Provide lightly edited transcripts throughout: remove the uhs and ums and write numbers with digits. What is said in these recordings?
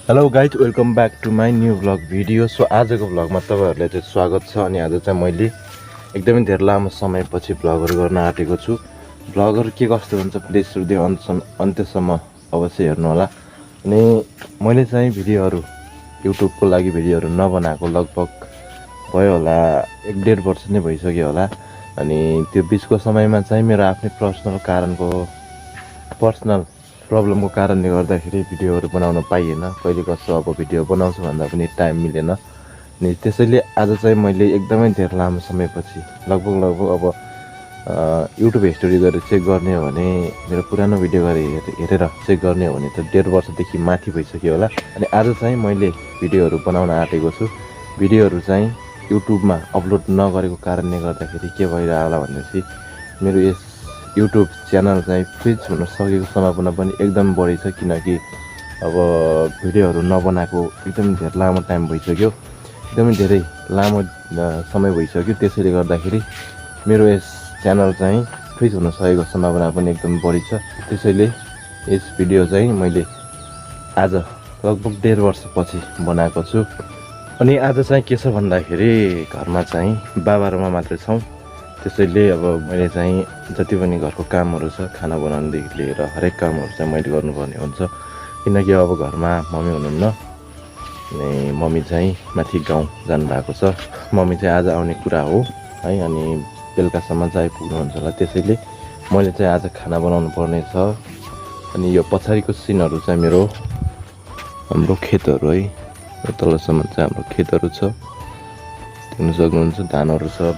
Hello guys, welcome back to my new vlog video. So आजको भ्लगमा तपाईँहरूलाई चाहिँ स्वागत छ। अनि आज चाहिँ मैले एकदमै धेरै लामो समयपछि भ्लगहरू गर्न आँटेको छु। भ्लगहरू के कस्तो हुन्छ प्लिज सुरुदेखि अन्त्यसम्म अवश्य हेर्नु होला। अनि मैले चाहिँ भिडियोहरू युट्युबको लागि भिडियोहरू नबनाएको लगभग भयो होला 1-1.5 वर्ष नै भइसक्यो होला। अनि त्यो बिचको समयमा चाहिँ मेरो आफ्नै पर्सनल प्रब्लमको कारणले गर्दाखेरि भिडियोहरू बनाउन पाइएन। कहिले कसो अब भिडियो बनाउँछु भन्दा पनि टाइम मिलेन। अनि त्यसैले आज चाहिँ मैले एकदमै धेरै लामो समयपछि लगभग अब युट्युब हिस्टोरी गरेर चेक गर्ने हो भने मेरो पुरानो भिडियो हेरेर चेक गर्ने हो भने त 1.5 वर्षदेखि माथि भइसक्यो होला। अनि आज चाहिँ मैले भिडियोहरू बनाउन आँटेको छु। भिडियोहरू चाहिँ युट्युबमा अपलोड नगरेको कारणले गर्दाखेरि के भइरहेको होला भनेपछि मेरो यस युट्युब च्यानल चाहिँ फ्रिज हुन सकेको सम्भावना पनि एकदम बढी छ। किनकि अब भिडियोहरू नबनाएको एकदम धेरै लामो टाइम भइसक्यो, एकदमै धेरै लामो समय भइसक्यो। त्यसैले गर्दाखेरि मेरो यस च्यानल चाहिँ फ्रिज हुन सकेको सम्भावना पनि एकदम बढी छ। त्यसैले यस भिडियो चाहिँ मैले आज लगभग 1.5 वर्षपछि बनाएको छु। अनि आज चाहिँ के छ भन्दाखेरि घरमा चाहिँ बाबा र म मात्रै छौँ। त्यसैले अब मैले चाहिँ जति पनि घरको कामहरू छ, खाना बनाउनुदेखि लिएर हरेक कामहरू चाहिँ मैले गर्नुपर्ने हुन्छ। किनकि अब घरमा मम्मी हुनुहुन्न, अनि मम्मी चाहिँ माथि गाउँ जानुभएको छ। मम्मी चाहिँ आज आउने कुरा हो है, अनि बेलुकासम्म चाहिँ आइपुग्नुहुन्छ होला। त्यसैले मैले चाहिँ आज खाना बनाउनु पर्ने छ। अनि यो पछाडिको सिनहरू चाहिँ हाम्रो खेतहरू है, तलसम्म चाहिँ हाम्रो खेतहरू छ, देख्न सक्नुहुन्छ। धानहरू छ,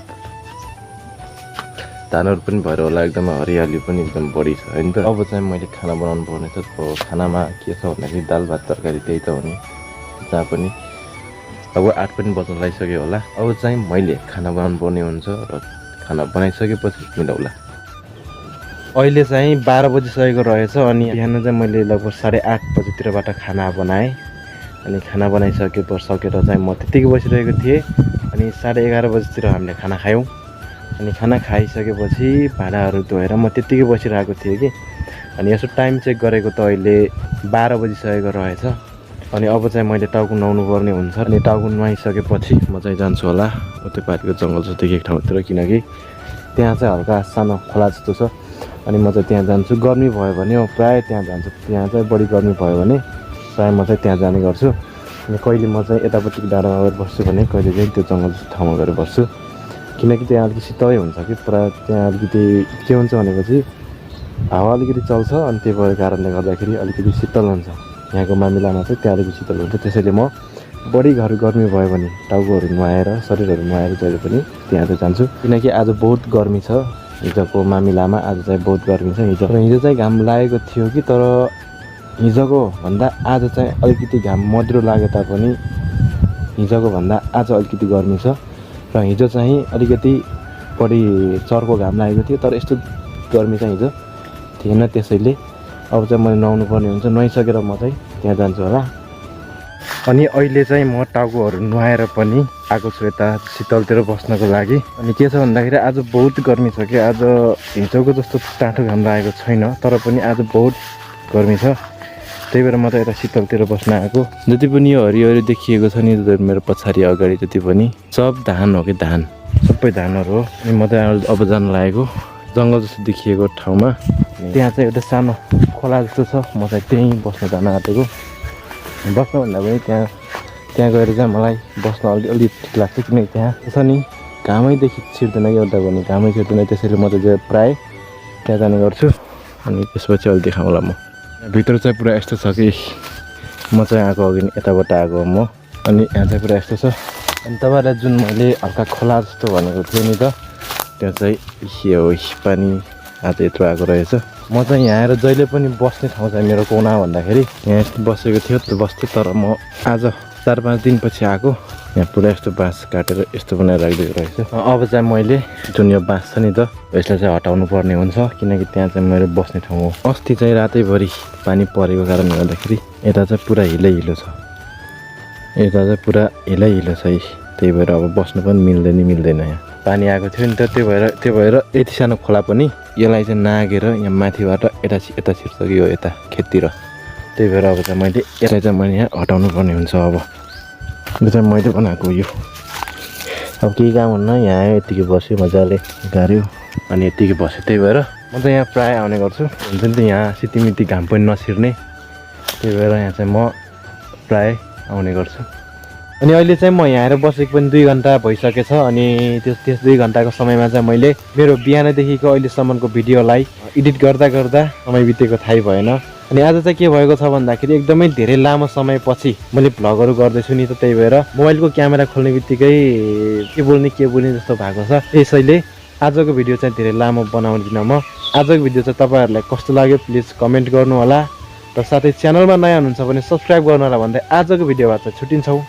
धानहरू पनि भएर होला, एकदमै हरियाली पनि एकदम बढी छ होइन त। अब चाहिँ मैले खाना बनाउनु पर्ने छ। खानामा के छ भन्दाखेरि दाल भात तरकारी त्यही त हो नि जहाँ पनि। अब 8 पनि बज्न लागिसक्यो होला। अब चाहिँ मैले खाना बनाउनु पर्ने हुन्छ र खाना बनाइसकेपछि मिलाउला। अहिले चाहिँ 12 बजिसकेको रहेछ। अनि बिहान चाहिँ मैले लगभग 8:30 बजीतिरबाट खाना बनाएँ। अनि खाना सकेर चाहिँ म त्यत्तिकै बसिरहेको थिएँ। अनि 11:30 बजीतिर हामीले खाना खायौँ। अनि खाना खाइसकेपछि भाँडाहरू धोएर म त्यत्तिकै बसिरहेको थिएँ कि अनि यसो टाइम चेक गरेको त अहिले 12 बजिसकेको रहेछ। अनि अब चाहिँ मैले टाउको नुहाउनु पर्ने हुन्छ। अनि टाउको नुहाइसकेपछि म चाहिँ जान्छु होला उतैपाटिको जङ्गल जतिको एक ठाउँतिर, किनकि त्यहाँ चाहिँ हल्का सानो खोला जस्तो छ। अनि म चाहिँ त्यहाँ जान्छु। गर्मी भयो भने प्रायः त्यहाँ जान्छु। त्यहाँ चाहिँ बढी गर्मी भयो भने प्रायः म चाहिँ त्यहाँ जाने गर्छु। अनि कहिले म चाहिँ यतापट्टिको डाँडामा गएर बस्छु भने कहिले चाहिँ त्यो जङ्गल जस्तो ठाउँमा गएर बस्छु। किनकि त्यहाँ अलिकति शीतलै हुन्छ कि पुरा। त्यहाँ अलिकति के हुन्छ भनेपछि हावा अलिकति चल्छ। अनि त्यो भएको कारणले गर्दाखेरि अलिकति शीतल हुन्छ। यहाँको मामिलामा चाहिँ त्यहाँ अलिकति शीतल हुन्छ। त्यसैले म बढी गर्मी भयो भने टाउकोहरू नुहाएर शरीरहरू नुहाएर जहिले पनि त्यहाँ चाहिँ जान्छु। किनकि आज बहुत गर्मी छ। हिजोको मामिलामा आज चाहिँ बहुत गर्मी छ। हिजो चाहिँ घाम लागेको थियो कि, तर हिजोको भन्दा आज चाहिँ अलिकति घाम मधुरो लागे तापनि हिजोको भन्दा आज अलिकति गर्मी छ। र हिजो चाहिँ अलिकति बढी चर्को घाम लागेको थियो, तर यस्तो गर्मी चाहिँ हिजो थिएन। त्यसैले अब चाहिँ मैले नुहाउनु पर्ने हुन्छ। नुहाइसकेर म चाहिँ त्यहाँ जान्छु होला। अनि अहिले चाहिँ म टाउकोहरू नुहाएर पनि आएको छु यता शीतलतिर बस्नको लागि। अनि के छ भन्दाखेरि आज बहुत गर्मी छ कि। आज हिजोको जस्तो टाठो घाम लागेको छैन, तर पनि आज बहुत गर्मी छ। त्यही भएर म त यता शीतलतिर बस्न आएको। जति पनि यो हरियो देखिएको छ नि मेरो पछाडि अगाडि, जति पनि सब धान हो कि धान, सबै धानहरू हो। अनि म त अब जान लागेको जङ्गल जस्तो देखिएको ठाउँमा। त्यहाँ चाहिँ एउटा सानो खोला जस्तो छ। म चाहिँ त्यहीँ बस्न जान आँटेको। बस्न भन्दा पनि त्यहाँ गएर चाहिँ मलाई बस्न अलिक ठिक लाग्छ। किनकि त्यहाँ छ नि घामैदेखि छिर्दैन कि एउटा पनि घामै छिर्दैन। त्यसैले म चाहिँ प्रायः त्यहाँ जाने गर्छु। अनि त्यसपछि अहिले देखाउँला म। भित्र चाहिँ पुरा यस्तो छ कि म चाहिँ आएको अघि यताबाट आएको म। अनि यहाँ चाहिँ पुरा यस्तो छ। अनि तपाईँलाई जुन मैले हल्का खोला जस्तो भनेको थिएँ नि त, त्यहाँ चाहिँ यो पानी आज यत्रो आएको रहेछ। म चाहिँ यहाँ आएर जहिले पनि बस्ने ठाउँ चाहिँ मेरो कुना भन्दाखेरि यहाँ यस्तो बसेको थियो बस्थेँ। तर म आज 4-5 दिनपछि आएको। यहाँ पुरा यस्तो बाँस काटेर यस्तो बनाएर राखिदिएको रहेछ। अब चाहिँ मैले जुन यो बाँस छ नि त, यसलाई चाहिँ हटाउनु पर्ने हुन्छ। किनकि त्यहाँ चाहिँ मेरो बस्ने ठाउँ हो। अस्ति चाहिँ रातैभरि पानी परेको कारणले गर्दाखेरि यता चाहिँ पुरा हिलो छ। यता चाहिँ पुरा हिलो छ। त्यही भएर अब बस्नु पनि मिल्दैन। यहाँ पानी आएको थियो नि त, त्यो भएर यति सानो खोला पनि यसलाई चाहिँ नागेर यहाँ माथिबाट यता छिर्छ कि यो यता खेततिर। त्यही भएर अब चाहिँ मैले यसलाई चाहिँ मैले यहाँ हटाउनु पर्ने हुन्छ। अब यो चाहिँ मैले बनाएको यो अब केही काम हुन्न, यहाँ आयो यत्तिकै बस्यो मजाले गाड्यो अनि यत्तिकै बस्यो। त्यही भएर म चाहिँ यहाँ प्रायः आउने गर्छु। हुन्छ नि त यहाँ सितिमिति घाम पनि नछिर्ने, त्यही भएर यहाँ चाहिँ म प्रायः आउने गर्छु। अनि अहिले चाहिँ म यहाँ आएर बसेको पनि 2 घन्टा भइसकेछ। अनि त्यस 2 घन्टाको समयमा चाहिँ मैले मेरो बिहानदेखिको अहिलेसम्मको भिडियोलाई एडिट गर्दा गर्दा समय बितेको थाहै भएन। अनि आज चाहिँ के भएको छ भन्दाखेरि एकदमै धेरै लामो समयपछि मैले भ्लगहरू गर्दैछु नि त, त्यही भएर मोबाइलको क्यामेरा खोल्ने बित्तिकै के बोल्ने जस्तो भएको छ। यसैले आजको भिडियो चाहिँ धेरै लामो बनाउँदिनँ म। आजको भिडियो चाहिँ तपाईँहरूलाई कस्तो लाग्यो प्लिज कमेन्ट गर्नु होला र साथै च्यानलमा नयाँ हुनुहुन्छ भने सब्सक्राइब गर्नु होला भन्दै आजको भिडियोबाट चाहिँ छुट्टिन्छौँ।